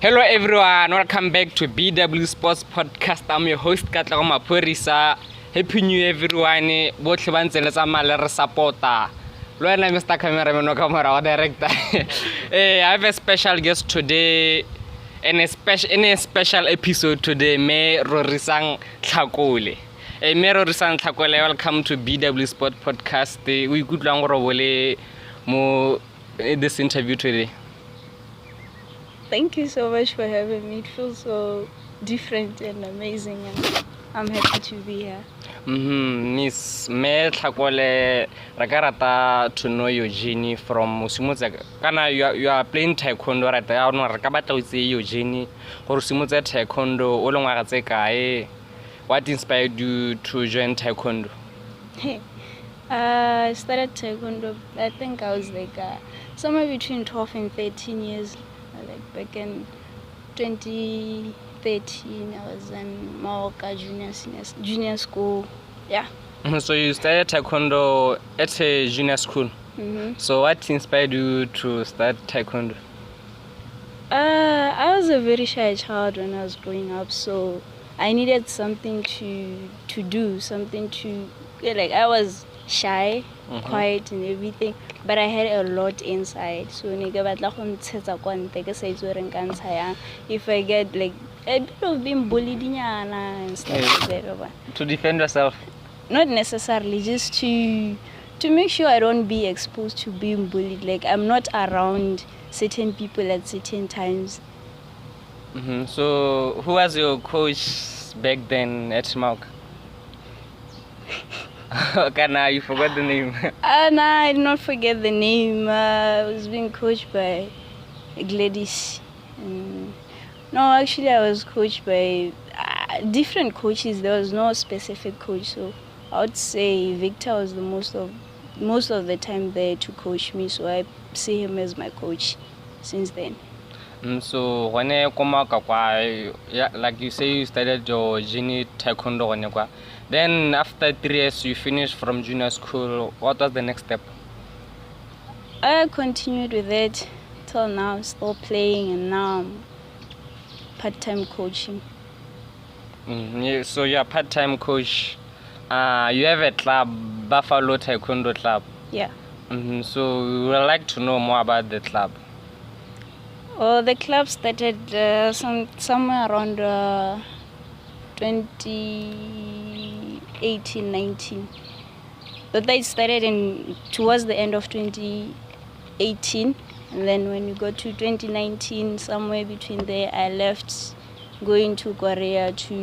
Hello everyone, welcome back to BW Sports Podcast. I'm your host Rorisang. Happy New Year everyone. Both bands and let's supporter. Loan Mr. Cameraman or director. I have a special guest today in a special episode today. Me Rorisang Tlhakole. Me Rorisang Tlhakole, welcome to BW Sports Podcast. We good long mo this interview today. Thank you so much for having me. It feels so different and amazing, and I'm happy to be here. Miss Me Tlhakole, rakarata to know your journey from Simutse. Kana you are playing Taekwondo right now. No, rakabata we say your journey. Or Simutse Taekwondo. Olongwa tse kae. What inspired you to join Taekwondo? I started Taekwondo. I think I was like somewhere between 12 and 13 years. Like back in 2013, I was in Maoka junior school. Yeah. So you started Taekwondo at a junior school. So what inspired you to start Taekwondo? I was a very shy child when I was growing up, so I needed something to do, something to like. I was shy, quiet and everything, but I had a lot inside. So if I get like a bit of being bullied and stuff like that. To defend yourself? Not necessarily, just to make sure I don't be exposed to being bullied. Like I'm not around certain people at certain times. So who was your coach back then at Mauk? Okay, you forgot the name. No, I did not forget the name. I was being coached by Gladys. No, actually, I was coached by different coaches. There was no specific coach, so I would say Victor was the most of the time there to coach me. So I see him as my coach since then. So when you come out, like you say, you started your junior Taekwondo. Then after 3 years, you finished from junior school. What was the next step? I continued with it till now, still playing, and now I'm part-time coaching. So you're a part-time coach. You have a club, Buffalo Taekwondo Club. Yeah. So we would like to know more about the club. Well, the club started somewhere around 2018-19. But they started towards the end of 2018, and then when we got to 2019, somewhere between there, I left, going to Korea to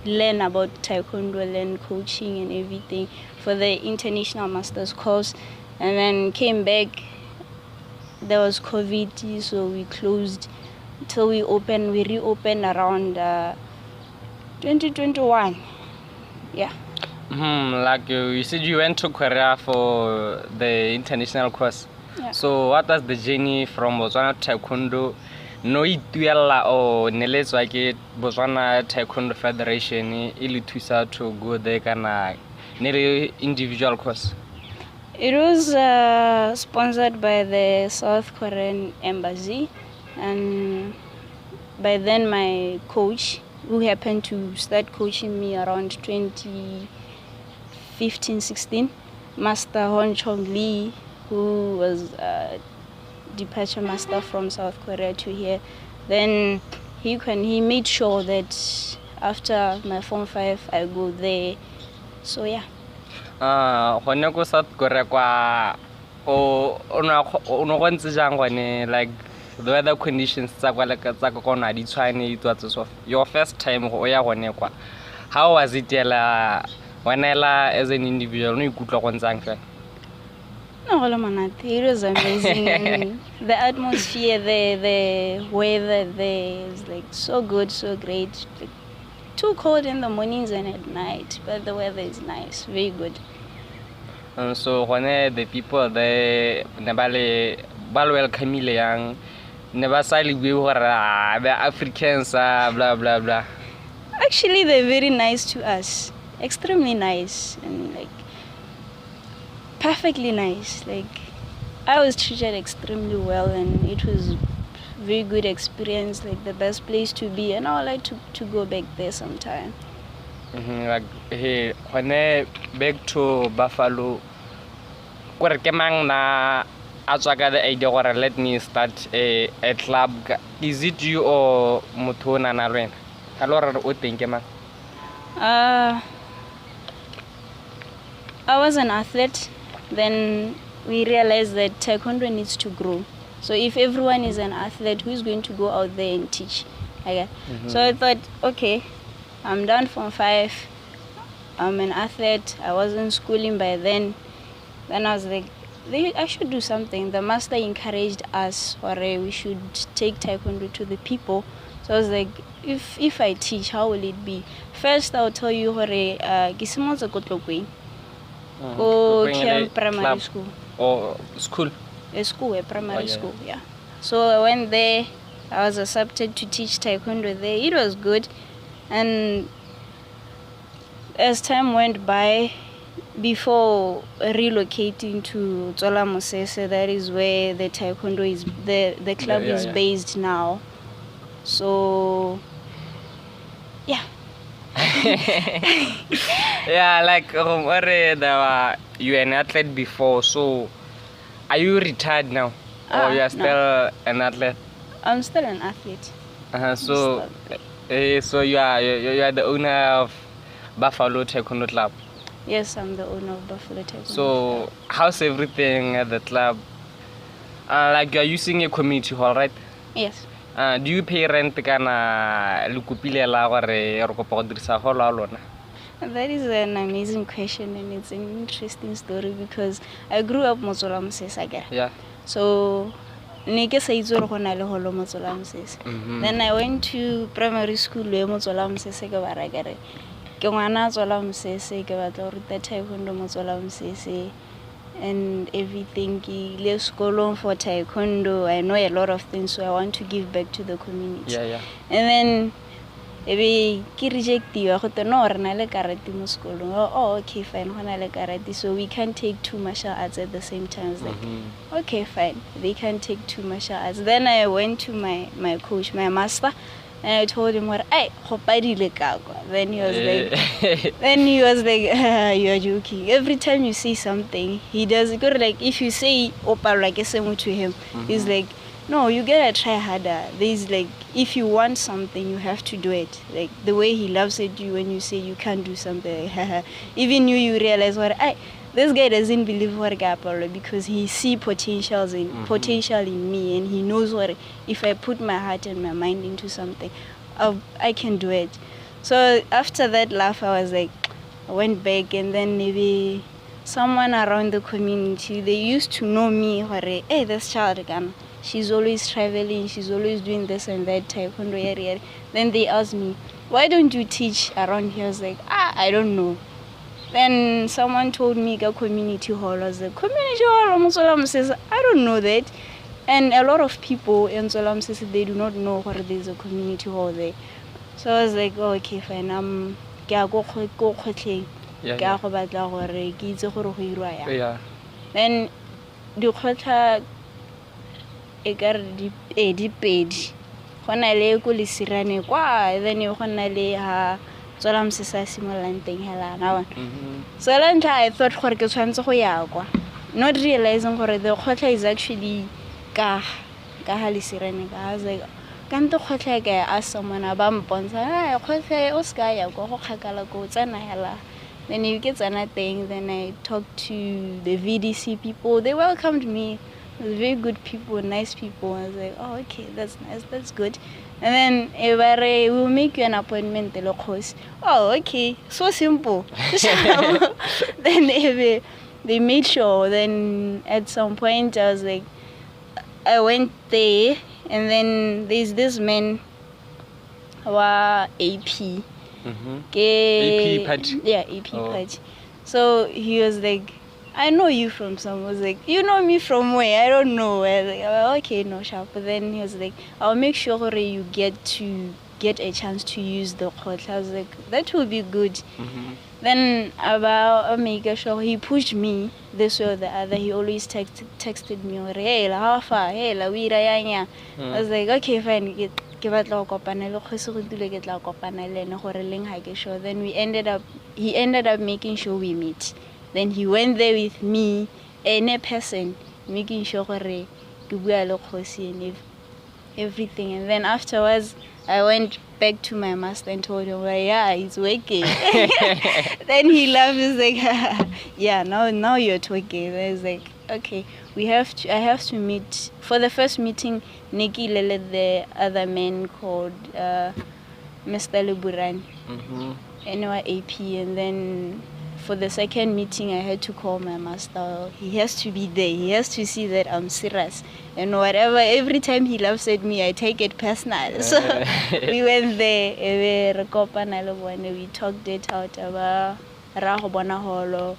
learn about Taekwondo, learn coaching and everything for the international masters course, and then came back. There was COVID, so we closed until we reopened around 2021. Yeah. Like you said, you went to Korea for the international course. Yeah. So what was the journey from Botswana Taekwondo? No ituela o neletswa ke Botswana Taekwondo Federation ili thusa to go there kana ne individual course? It was sponsored by the South Korean embassy, and by then my coach, who happened to start coaching me around 2015-16, Master Hon Chong Lee, who was a departure master from South Korea to here. Then he made sure that after my Form 5 I go there. So yeah. When you go South Korea, like the weather conditions, your first time, how was it when as an individual? No, it was amazing. And the atmosphere there, the weather there is like so good, so great. Like, too cold in the mornings and at night, but the weather is nice, very good. So when the people there never welcome young, never silly we were the Africans, blah blah blah. Actually, they're very nice to us, extremely nice, and like perfectly nice. Like I was treated extremely well, and it was very good experience, like the best place to be, and I would like to go back there sometime. Like hey, when back to Buffalo, kore ke mang na a tswa ka the idea gore let me start a club? Is it you or motho o nana le wena ka le gore o teng ke mang? I was an athlete, then we realized that Taekwondo needs to grow. So if everyone is an athlete, who is going to go out there and teach? Okay. So I thought, okay, I'm done from 5. I'm an athlete. I wasn't schooling by then. Then I was like, I should do something. The master encouraged us, or we should take Taekwondo to the people. So I was like, if I teach, how will it be? First, I'll tell you, Kisimotso ko Tlhakole, go camp primary school. Or school? A school, a primary school, yeah. So I went there. I was accepted to teach Taekwondo there. It was good. And as time went by, before relocating to Tsolamosese, that is where the Taekwondo is, the club is based now. So, yeah. Yeah, like you were an athlete before, so are you retired now? Or you are still an athlete? I'm still an athlete. So you are the owner of Buffalo Taekwondo Club? Yes, I'm the owner of Buffalo Taekwondo So Club. how's everything at the club? Like you are using a community hall, right? Yes. Do you pay rent kana lukupile la gore re kopa go dirisa hall a lona? That is an amazing question, and it's an interesting story because I grew up mo Tsolamosese. Yeah. So ne ke sa itse gore go na le holo mo Tsolamosese. Then I went to primary school le mo Tsolamosese ke ba ra kere ke ngwana Tsolamosese ke batla go ruta Taekwondo mo Tsolamosese and everything. Ke le sekolong for Taekwondo. I know a lot of things, so I want to give back to the community. Yeah. And then ebe ke rejectiwa go te no re na le karate mo sekolong. Oh, okay, fine, go na le karate, so we can't take 2 martial arts at the same time. Like, okay, fine, they can't take 2 martial arts. Then I went to my coach, my master, and I told him what I hopadile kakwa. Then he was like, you are joking. Every time you say something, he does good. Like if you say opa like to him, he's like, no, you gotta try harder. There's like, if you want something, you have to do it. Like the way he loves it, you when you say you can't do something, even you realize what this guy doesn't believe what because he see potential in me, and he knows what if I put my heart and my mind into something, I can do it. So after that laugh, I was like, I went back, and then maybe someone around the community, they used to know me. Hey, this child again. She's always traveling, she's always doing this and that, Taekwondo area. Then they asked me, why don't you teach around here? I was like, I don't know. Then someone told me a community hall. I was like, community hall? Tsolamosese? I don't know that. And a lot of people in Tsolamosese, they do not know where there's a community hall there. So I was like, oh, okay, fine. Then the e ka re di pedi go na le ko le sirane kwa, then go na le ha Tsolamosese a simolang teng hela na. So then I thought gore ke tshwantse go ya kwa, not realizing gore the khotla is actually ka ha le sirane ka. I was like, kante khotla ka ask someone ba mpontsha khotla o ska ya kwa go khakala go tsena hela. Then you get tsena teng. Then I talked to the VDC people. They welcomed me. Very good people, nice people. I was like, oh, okay, that's nice, that's good. And then we'll make you an appointment. Oh, okay, so simple. Then they made sure. Then at some point I was like, I went there, and then there's this man AP. AP party? Yeah, AP party. So he was like, I know you from somewhere. I was like, you know me from where? I don't know. I was like, oh, okay, no sharp. But then he was like, I'll make sure you get to get a chance to use the khotla. I was like, that will be good. Then about making sure he pushed me this way or the other. He always texted me, hey, how far? Hey, la we I was like, okay, fine. Then he ended up making sure we meet. Then he went there with me, a person, making sure and everything. And then afterwards, I went back to my master and told him, well, yeah, it's working. Then he laughed. He's like, yeah, now you're talking. I was like, okay, I have to meet. For the first meeting, Nikki led the other man called Mr. Leburan, NYAP, and then for the second meeting, I had to call my master. He has to be there. He has to see that I'm serious. And whatever, every time he laughs at me, I take it personal. So we went there. We talked it out about holo.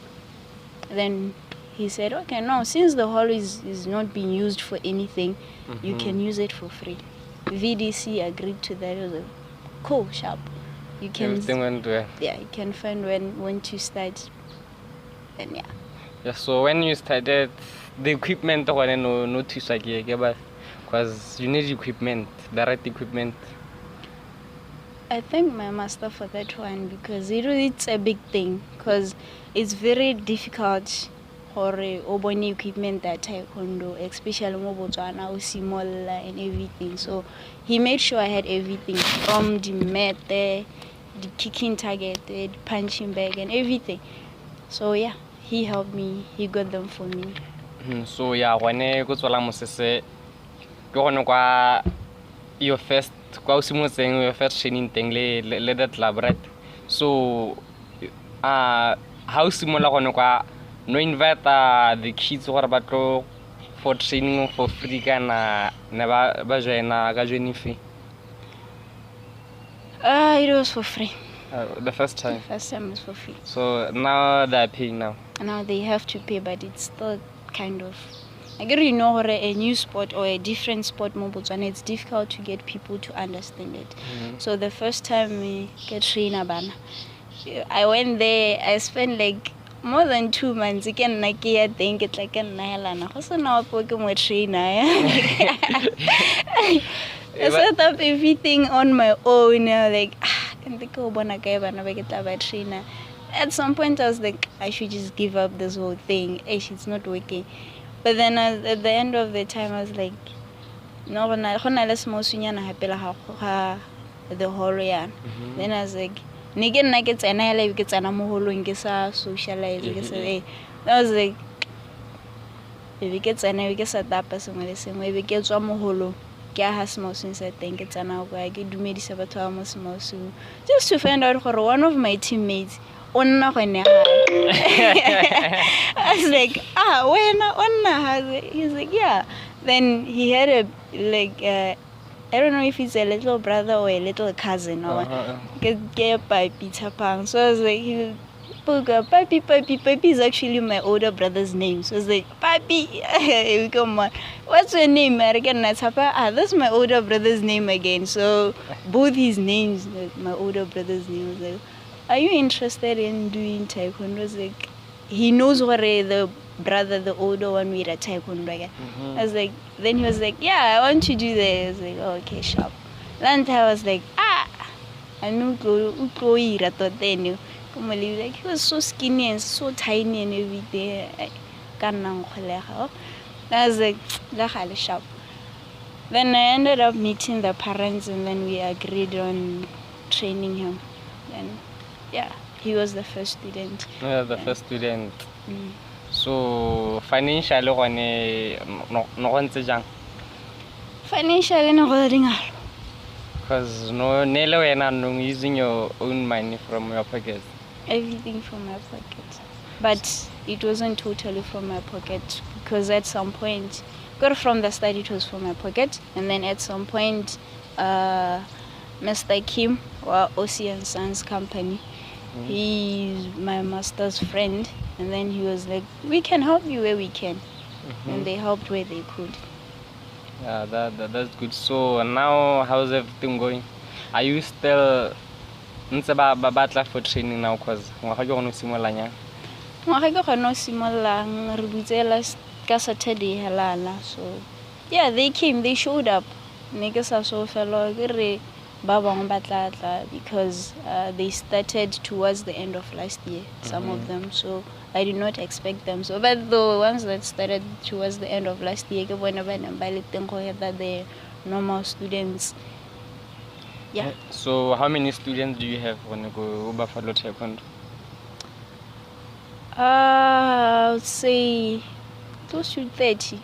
Then he said, okay, no, since the hall is not being used for anything, you can use it for free. VDC agreed to that. It was like, cool, sharp. You can, everything went well. Yeah, you can find when to start. And yeah. Yeah, so when you started, the equipment no because you need equipment, the right equipment. I thank my master for that one because it's a big thing because it's very difficult for oboni equipment that Taekwondo, especially Mobotswana, Usimola and everything. So he made sure I had everything from the mat, the kicking target, the punching bag and everything. So yeah, he helped me. He got them for me. So yeah, when you go to Tsolamosese, your first your first training thing le that lab, right? So how similar no invite the kids who are about for training for free kana never join fee. It was for free. The first time? The first time was for free. So now they're paying now? Now they have to pay, but it's still kind of... I get a new sport or a different sport, and it's difficult to get people to understand it. So the first time we get trainer bana, I went there, I spent like more than 2 months. I think it's like a nailana. Also now I'm trainer. I set up everything on my own. Like, at some point I was like, I should just give up this whole thing. It's not working. But then at the end of the time, I was like, no, the whole year. Then I was like, Nigen nuggets and I like it's an amoholo in Gesa socialize. I was like, if it gets an I guess at that person the same way, we get some moholo. Has more since I think it's an hour. I get to meet Sabato just to find out for one of my teammates. I was like, when he's like, yeah. Then he had a I don't know if he's a little brother or a little cousin or get by Peter Pan. So I was like, Papi is actually my older brother's name. So I was like, Papi, come on. What's your name? That's my older brother's name again. So both his names, like my older brother's name. I was like, are you interested in doing Taekwondo? I was like, he knows what the brother, the older one, with a Taekwondo again. I was like, then he was like, yeah, I want to do this. I was like, oh, okay, sharp. Then I was like, I know like he was so skinny and so tiny and everything. I was like, sharp. Then I ended up meeting the parents and then we agreed on training him. Then yeah, he was the first student. Yeah, the first student. So financially, financially, no, because no using your own money from your pocket. Everything from my pocket, but it wasn't totally from my pocket because at some point, from the start it was from my pocket, and then at some point, Mr. Kim, or Ocean Sons Company, he's my master's friend, and then he was like, we can help you where we can, and they helped where they could. Yeah, that's good. So now how's everything going? Are you still ntse ba batla for training now cause ngwaga ke gone o simololang yang? Ngwaga ke gone o simololang re butse last ka Saturday helala. So yeah, they came, they showed up. Ne ke sa so fela ke re ba bang ba tla because they started towards the end of last year, some of them. So I did not expect them. So but the ones that started towards the end of last year, ke bona ba nang ba le teng go that the normal students. Yeah. So how many students do you have when you go Buffalo Taekwondo? I would say close to 30.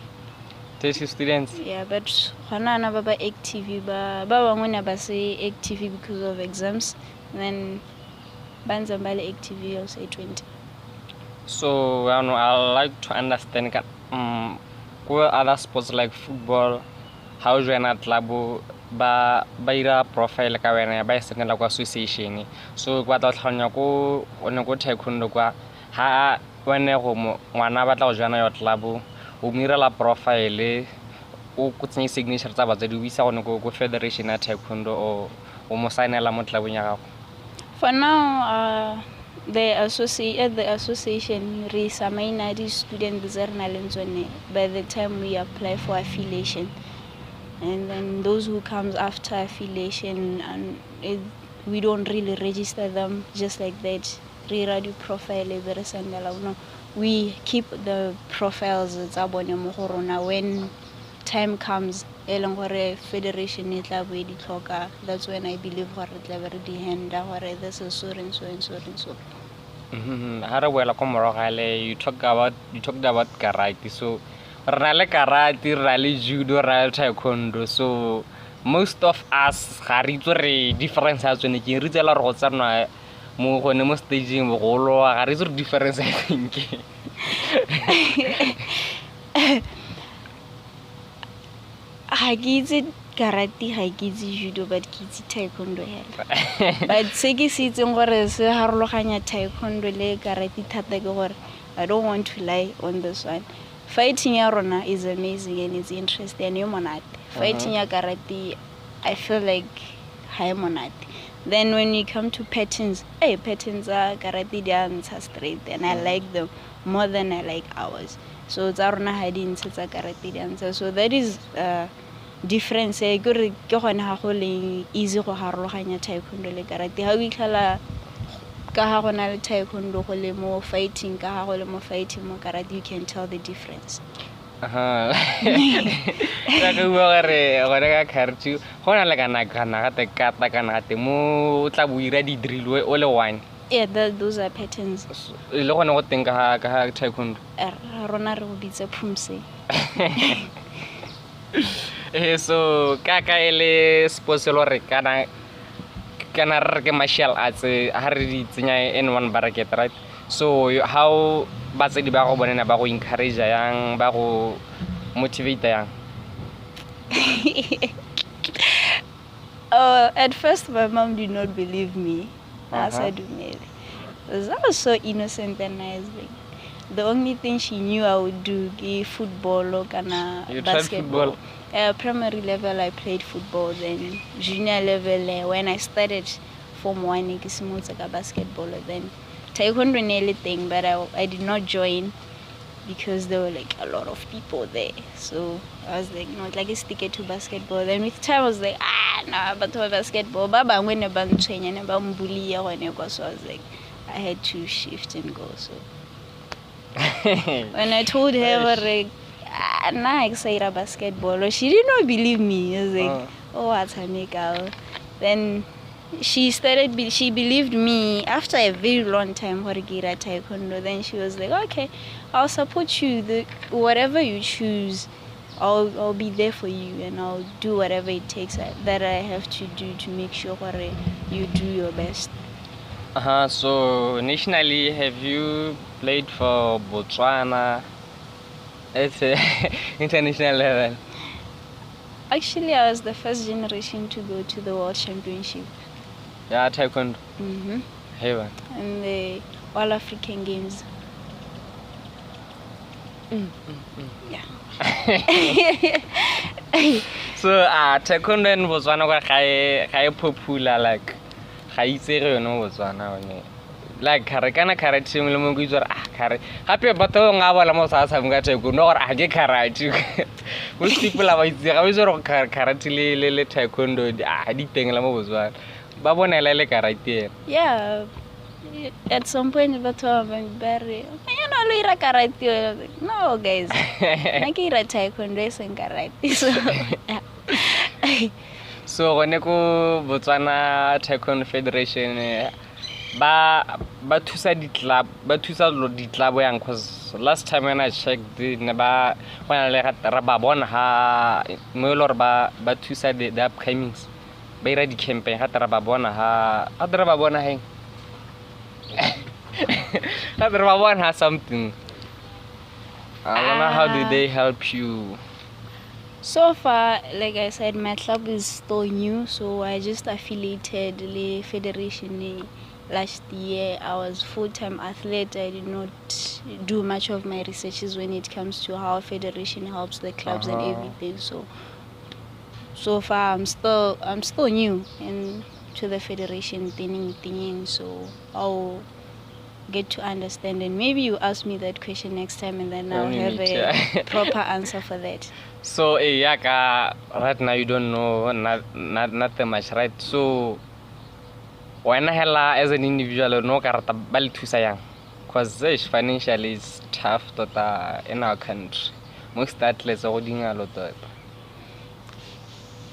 30 students? Yeah, but hona na ba active ba bangwe na ba se active because of exams. And then banza ba le active I'll say 20. So I like to understand what other sports like football, how you at labo ba ira profile ka wena ba senela kwa association. So kwa tla tlhanya ko one go taekwondo kwa ha wena go ngwana ba tla go jana yo labo o mira la profile o kutsenye signature tsa batsadi o isa gone go federation ya taekwondo o mo signela mo tlabong ya gago. For now the association re samaina di students tse re na leng tsone by the time we apply for affiliation. And then those who comes after affiliation, and we don't really register them just like that. Re-radio profile very sandala. We keep the profiles when time comes. Federation that's when I believe this is so and so and so and so. You talked about karate. So rale karate, rale judo, rale taekwondo. So most of us re difference has when you reach a lot of time mo gone mo staging mo golo ga re difference I think. Ha ke itse karate, ha ke itse judo, but ke itse taekwondo hela. But se ke se itseng gore se harologanya taekwondo le karate thata ke gore I don't want to lie on this one. Fighting ya rona is amazing and it's interesting and monate. Fighting ya karate, I feel like high monate. Then when you come to patterns, patterns are karate dance straight and I like them more than I like ours. So it's arona hiding tsa karate dance. So that is difference. Ke re ke gone ha go le easy go harologanya taekwondo le karate. Ha o itlhala ka ha gona le taekwondo go le mo fighting, ka ha go le mo fighting mo karate, you can tell the difference. Ka go re ka karate gona le kana ga te kata kana te mo tla buira di drill o le one. Yeah, those are patterns. Le gona go teng ka taekwondo. Rona re go bitse phumse. So ka ele sports lo re kana re ke martial arts ha re di tsenya in one bracket, right? So how batsedi ba go bonena ba go encourage yang ba go motivate yang? At first my mom did not believe me. I said because I was so innocent and nice. The only thing she knew I would do is football or basketball. Primary level I played football, then junior level when I started Form 1 I was basketball, then taekwondo nearly thing, but I did not join because there were like a lot of people there. So I was like, no, like stick it to basketball. Then with time I was like, no, but to basketball. Baba when a band train and a bully so I was like, I had to shift and go. So when I told her like, nah, excited basketball, she did not believe me. I was like, what's her makeup? Then she believed me after a very long time for taekwondo. Then she was like, okay, I'll support you. Whatever you choose, I'll be there for you and I'll do whatever it takes that I have to do to make sure you do your best. So nationally, have you played for Botswana? It's international level. Actually, I was the first generation to go to the World Championship. Yeah, taekwondo. Heaven. And the All African Games. Yeah. So taekwondo in Botswana ga e popular like ga itsege yone mo Botswana one like karate mo le mo go itse kare gape batho nga bola mo sa tshameka taekwondo gore a ke karate most people ba itse ga itse gore karate le taekwondo di tengela mo Botswana ba bonela le karate. Yeah, at some point batho ba bare you know lo ira karate. No guys, na ke ira taekwondo e seng karate. So so gone ko Botswana Taekwondo Federation ba thusa di club yang cause last time when I checked ne ba bona le ra ba bona ha mo lor ba thusa the upcomings ba ira di campaign ha tara ba bona ha adra ba bona heng adra ba bona something. I don't know how do they help you. So far, like I said, my club is still new, so I just affiliated the federation last year. I was full-time athlete. I did not do much of my researches when it comes to how federation helps the clubs and everything. So far, I'm still new to the federation thing. So I'll get to understand, and maybe you ask me that question next time, and then I'll have a proper answer for that. So yaka right now you don't know not much, right? So when hela as an individual no karata bal thusa yang cause financially is tough in our country. Most athletes are holding a lot of.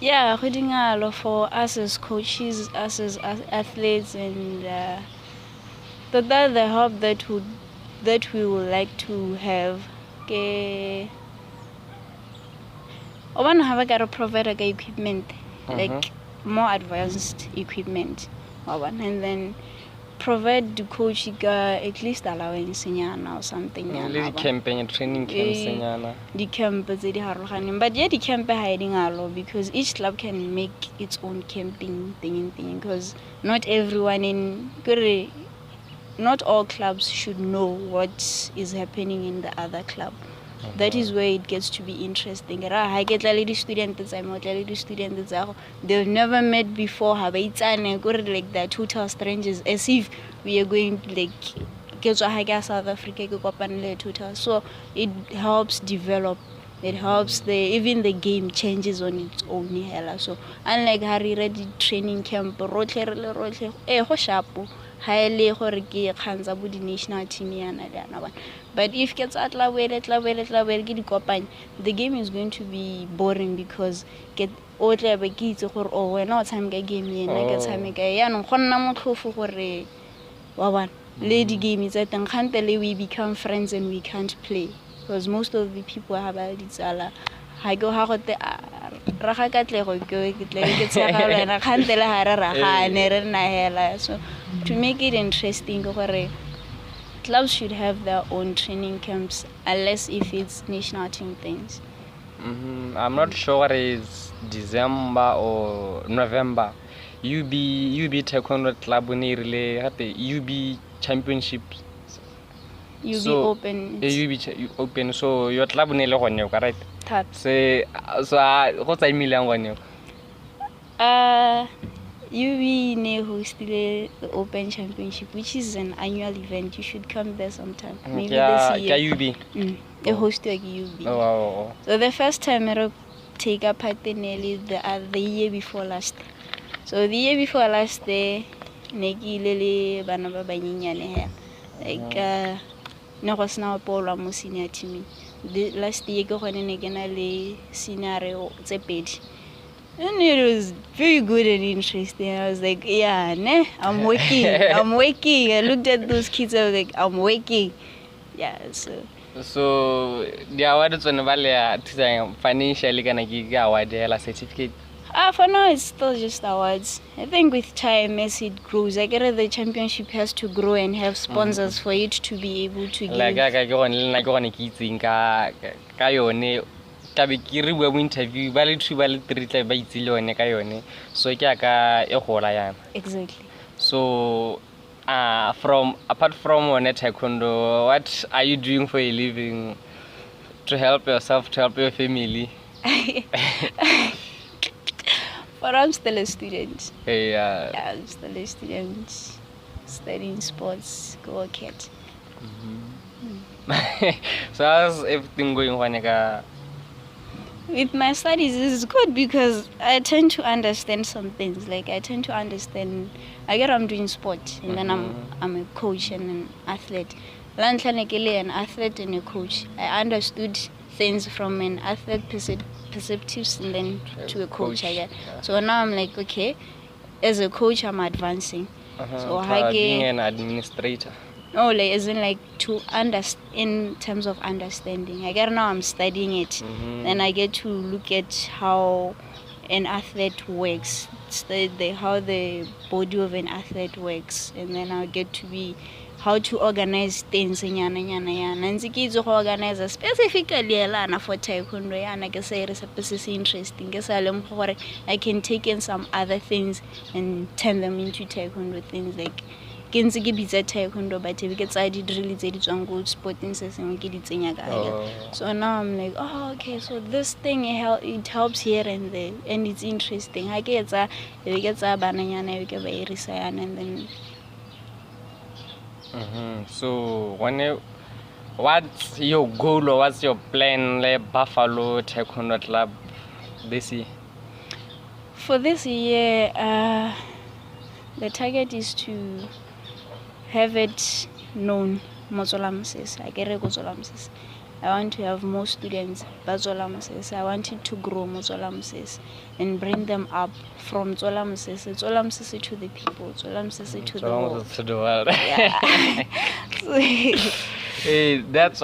Yeah, holding a lot for us as coaches, us as athletes, and that the help that we would like to have. Okay. I want to have a provider equipment, like more advanced equipment, and then provide the coach at least allowance or something. The campaign training camps. The camp but yeah, the camp hiding a lot because each club can make its own camping thing because not all clubs should know what is happening in the other club. That is where it gets to be interesting. I get lady students, they've never met before. Like that, total strangers, as if we are going to South Africa. So it helps develop. It helps even the game changes on its own. So unlike Harry ready training camp, highly the national team. But if gets at the game is going to be boring because get all the kids or we're not time game lady game is at we become friends and we can't play because most of the people have a I go how the so to make it interesting, clubs should have their own training camps unless if it's national team things. I'm not sure it's December or November. UB Taekwondo Club UB Championships. UB Open. UB Open. So your club right? So what's a million UB hosted the Open Championship, which is an annual event. You should come there sometime. Maybe this year. UB. They host UB. Oh. So the first time I take a part in the year before last. So the year before last, Neki Lele Banaba Banyinyane like no was now Paul senior team. The last year go on again scenario Zeped. And it was very good and interesting. I was like, yeah, I'm working. I looked at those kids, I was like, I'm working. Yeah, so the award is on the financially gonna give award a certificate. For now it's still just awards. I think with time as it grows, I get the championship has to grow and have sponsors for it to be able to give. Like I go on interview so exactly. So apart from taekwondo, what are you doing for a living to help yourself, to help your family? But I'm still a student. Yeah. Yeah, I'm still a student studying sports, go kid. So how's everything going on? With my studies, it's good because I tend to understand some things. Like I tend to understand. I get I'm doing sport, and then I'm a coach and an athlete. An athlete and a coach. I understood things from an athlete perspectives and then to a coach. I get. So now I'm like, okay, as a coach, I'm advancing. So being an administrator. Oh, like as in like to understand in terms of understanding. I get now I'm studying it, and I get to look at how an athlete works, how the body of an athlete works, and then I get to be how to organize things and to organize specifically for taekwondo yana ke say is interesting ke I can take in some other things and turn them into taekwondo things like ke ntse ke bitsa taekwondo but ke tsa di drill tse di tswang go sporting se sengwe ke di tsenya ka so now I'm like oh okay so this thing it helps here and there and it's interesting ha ke etsa bananyana ke ba Rorisang and then so what's your goal or what's your plan like Buffalo Taekwondo Club this year? For this year, the target is to have it known Tsolamosese. I get Tsolamosese. I want to have more students Tsolamosese. I want it to grow Tsolamosese and bring them up from Tsolamosese to the people, Tsolamosese to the world. To the world. Yeah. Hey, that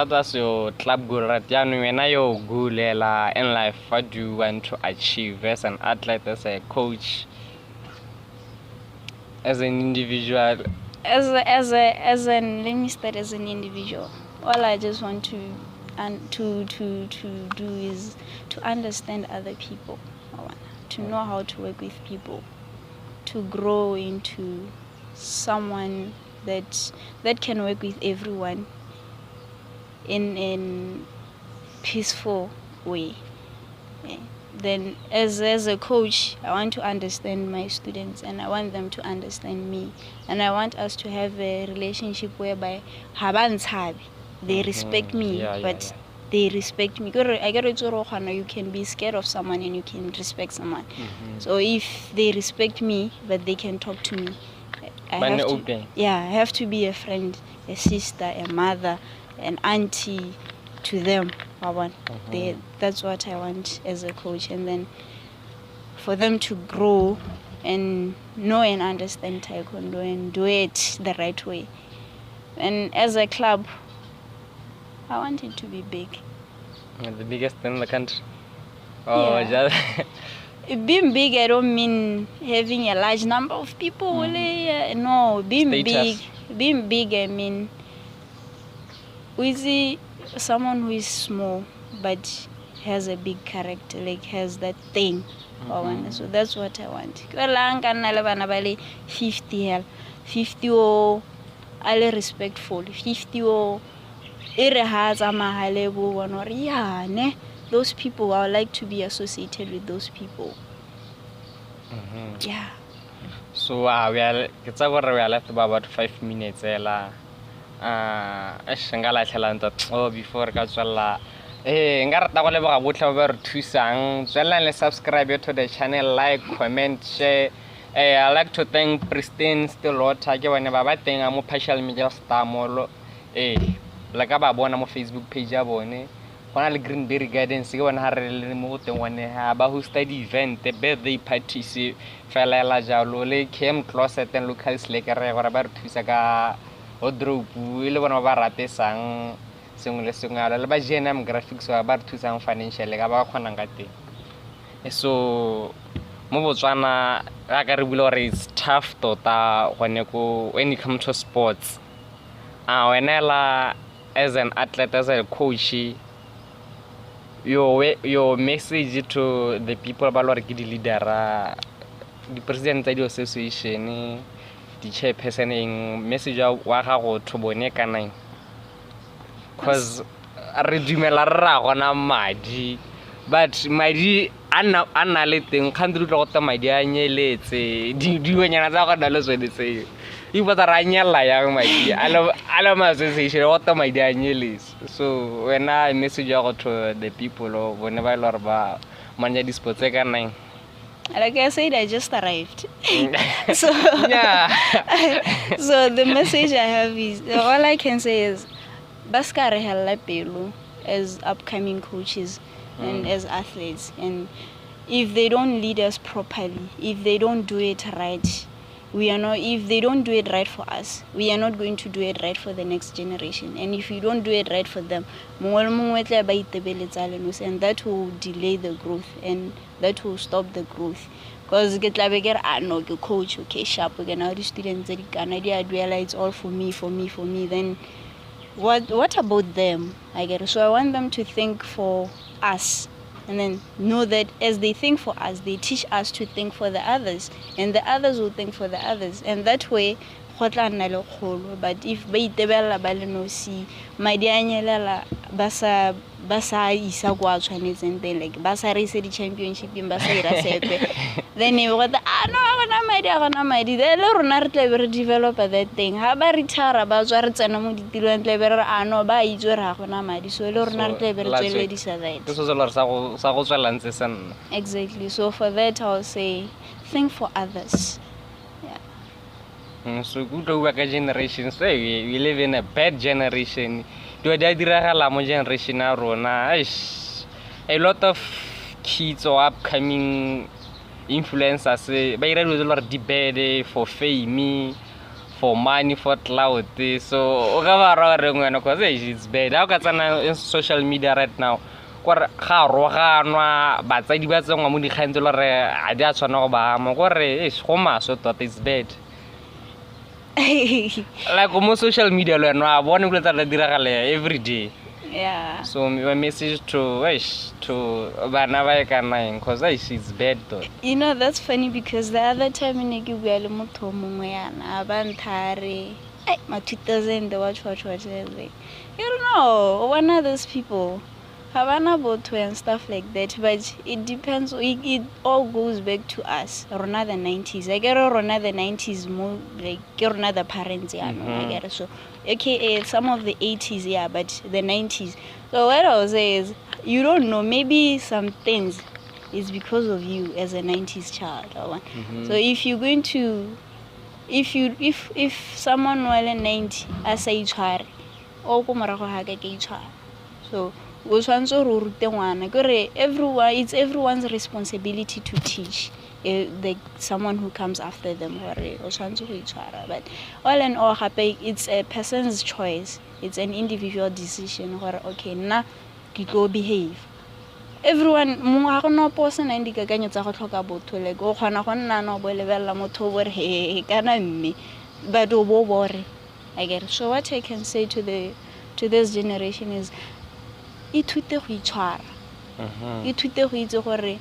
was your club goal, right? Yeah, when your goal in life, what do you want to achieve as an athlete, as a coach, as an individual? Let me start as an individual. All I just want to do is to understand other people. To know how to work with people, to grow into someone that can work with everyone in a peaceful way. Yeah. Then as a coach, I want to understand my students and I want them to understand me. And I want us to have a relationship whereby they respect me, but they respect me. I get it, you can be scared of someone and you can respect someone. So if they respect me, but they can talk to me, I have to be a friend, a sister, a mother, an auntie to them. That's what I want as a coach. And then for them to grow and know and understand Taekwondo and do it the right way. And as a club, I want it to be big. The biggest in the country? Being big, I don't mean having a large number of people. No, being big, I mean we see someone who is small but has a big character, like has that thing. So that's what I want. 50 or alle respectful, 50 or those people, I would like to be associated with those people. Yeah. So we are left about 5 minutes. Before subscribe to the channel, like, comment, share. I like to thank Pristine Stillwater. I'm a partial media star. Like I'm Facebook page. Greenberry Gardens, you want to remote one about who study event, the birthday party, Fala Jalole came closet and locals like a river about Tusaga or Drew, one of our Ratesang, Sunga, Bajanam graphics or about 2,000 financial like about Kwanangati. So, Mobozana Agaribulor is tough tota when you come to sports. When Ella, as an athlete, as a coach, your message to the people about what the leader, the president of the association, the chairperson, message of Wakago to Boneka, because I read you on a magi but madi a nna le teng kgantse di tlo go ta madi a nyeletse dionyana tsa go na le tsone tseo e botsa ra nyalla yang madi a le association go ta madi a nyeletse. So wena message ya go to the people bone ba ile gore ba manya di-sports tse ka nang. Like I said, I just arrived. So yeah. So the message I have is, all I can say is baskare hella pelo as upcoming coaches and as athletes, and if they don't lead us properly, if they don't do it right, if they don't do it right for us, we are not going to do it right for the next generation. And if you don't do it right for them, and that will delay the growth and that will stop the growth. Because get like no coach, okay, sharp, again, all the students it's all for me. Then what about them? I get it. So I want them to think for us. And then know that as they think for us, they teach us to think for the others, and the others will think for the others, and that way but if ba itebella ba le no see madi a nyelela ba sa isa kwa tshwanetseng teng, like ba sa raise di championship ba sa ira sepe, then e go ta no a gona madi le rona re tla be re develop that thing ha ba retire ba tswa re tsena mo ditirong tla be re no ba itse re ga gona madi, so le rona re tla be re tsweledisa that this was a lot sa go tswelantse sen. Exactly. So for that I'll say think for others. So good to work a generation. So we live in a bad generation. Do a diragala mo generation a rona. A lot of kids or upcoming influencers ba ira lo debate for fame, for money, for clout. So o ga ba ra re ngwana cause it's bad. How ka tsana in social media right now? Kwa ga roganwa batsadi ba tsengwa mo dikgantse lo re a di a tshwana go ba mo gore go maso tota it's bad. Like on social media lo no abone go tla diragala every day. Yeah. So my message to bana ba ka nang cause it's bad though. You know, that's funny because the other time ne ke bua le motho mongwe yana ba nthare ma 2000 the watch you don't know one of those people Havana Boto and stuff like that, but it depends. It all goes back to us. Rona the 90s. I get Rona the 90s more like Rona the parents. Yeah, I get it. So, okay, some of the 80s, yeah, but the 90s. So what I will say is, you don't know. Maybe some things is because of you as a 90s child. So if you're going to, if someone was a 90 as a child, so everyone, it's everyone's responsibility to teach someone who comes after them. But all in all, it's a person's choice. It's an individual decision. Okay, now you go behave. Everyone, no person and the ganyo tsa go tlhoka botho like o khona go nna no bo lebella motho bore he kana mme but o bo bore. I get it. So what I can say to this generation is ithute go itshwara. Ithute go itse gore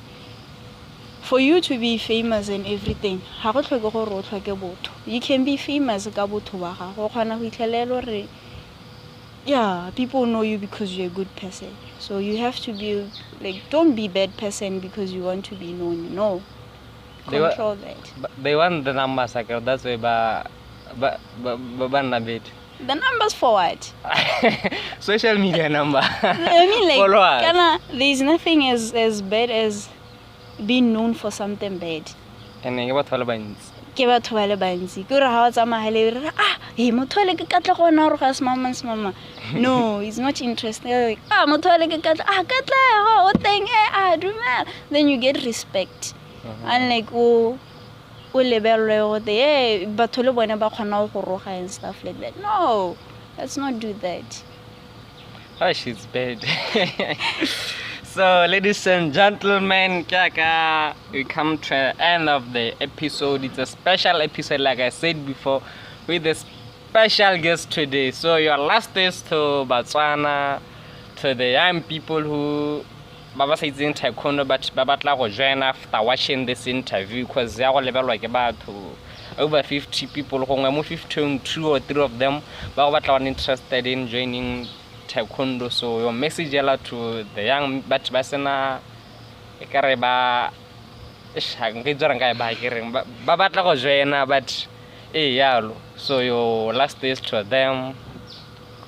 for you to be famous and everything ha go tlhoke gore o tlhoke botho. You can be famous ka botho ba gago go khona go itlhelela gore yeah, people know you because you're a good person. So you have to be like, don't be bad person because you want to be known. No, control that. They want the numbers, that's why bit. The numbers for what? Social media number. I mean, like, followers. There's nothing as bad as being known for something bad. And what followers? Ke batho ba le bantsi ke re ha o tsamaya le motho le ke katla go na re ga smama no, he's not interested. Like, motho le ke katla katla o teng dumela, then you get respect. Unlike o lebelwe go te batho le bona ba khona go roga and stuff like that. No, let's not do that. She's bad. So, ladies and gentlemen, we come to the end of the episode. It's a special episode, like I said before, with a special guest today. So, your last is to Botswana, to the young people who Baba says in Taekwondo, but Baba will join after watching this interview because they are level like about over 50 people, 52 or 3 of them, but are interested in joining Taekwondo. So your message to the young but basena e ka re ba ke tsora nka ba ke reng ba batla go joina but yalo so your last is to them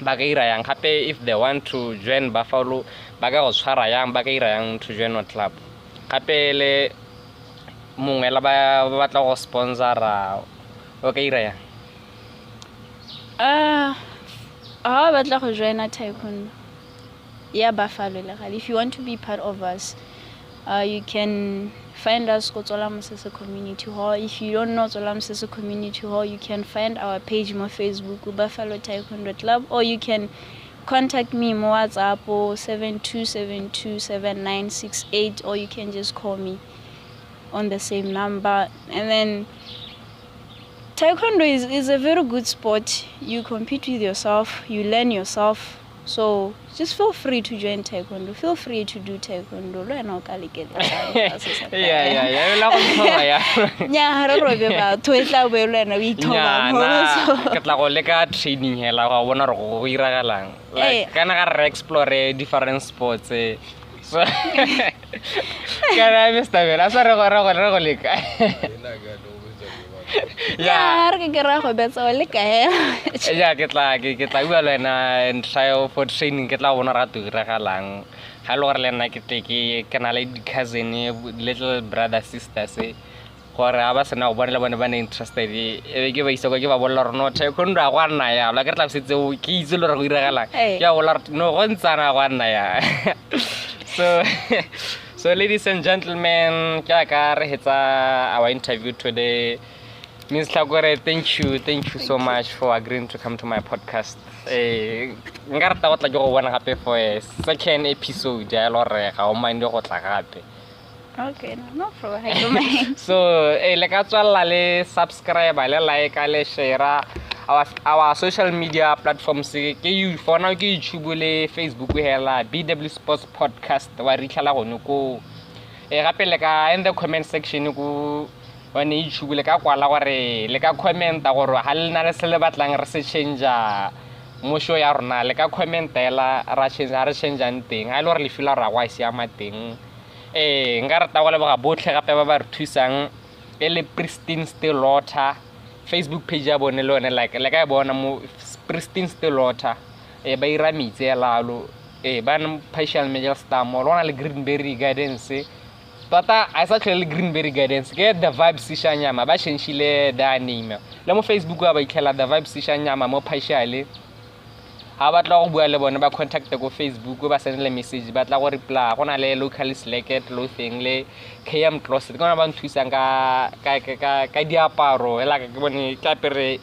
ba ka ira yang gape if they want to join Buffalo ba ka go tshwara yang ba ka ira yang to join what club gape le mongwe la ba batla go sponsora o ka ira yang I would like to join a Taekwondo. Yeah, Buffalo. If you want to be part of us, you can find us at Tsolamosese Community Hall. If you don't know Tsolamosese Community Hall, you can find our page on Facebook, Buffalo Taekwondo Club, or you can contact me on WhatsApp 72727968, or you can just call me on the same number. And then Taekwondo is a very good sport. You compete with yourself, you learn yourself. So just feel free to join Taekwondo. Feel free to do Taekwondo. Training explore different sports. So and try for training get la bona ratu ragalang ha lo re lena ke kana le cousin little brother sister se gore aba sena go bona bana ba interested e ke ba isoko ke ba bolla re no Taekwondo a gwana ya la ke tla setse ke itse lo re go iragalang ya bolla no go ntsana gwana ya so ladies and gentlemen ke ka re hetsa our interview today. Ms. Tlhakole, thank you so much for agreeing to come to my podcast. Ngarata go tla go bona gape for a second episode ya lore ga o mind go tla gape. Okay, no problem. I don't mind. So, le ka tswalla le subscribe, le like, le share our social media platforms ke you for now ke YouTube le Facebook hela BW Sports Podcast wa ri tlhala go no gape le ka in the comment section go when YouTube le ka kwala gore le ka commenta gore ha le na le se le batlang re se change mo show ya rona le ka commentela ra change nteng ha ile gore le fila ra wa sia mateng nka rata go leboga botlhe gape ba ba re thusang le Pristine Still Water Facebook page ya bone le one like ka e bona mo Pristine Still Water ba ira mitse ya lalo ba na partial major star mo lona le Greenberry Gardens Tata I saw clearly Greenberry Gardens get the vibe sishanyama ba shenshile da name le mo Facebook ba ikela the vibe sishanyama mo partially ha ba tla go bua le bona ba contact go Facebook ba send le message ba tla go reply gona le local selected clothing le KM closet gona ba nthusa ka diaparo ela ka ke bone ka pere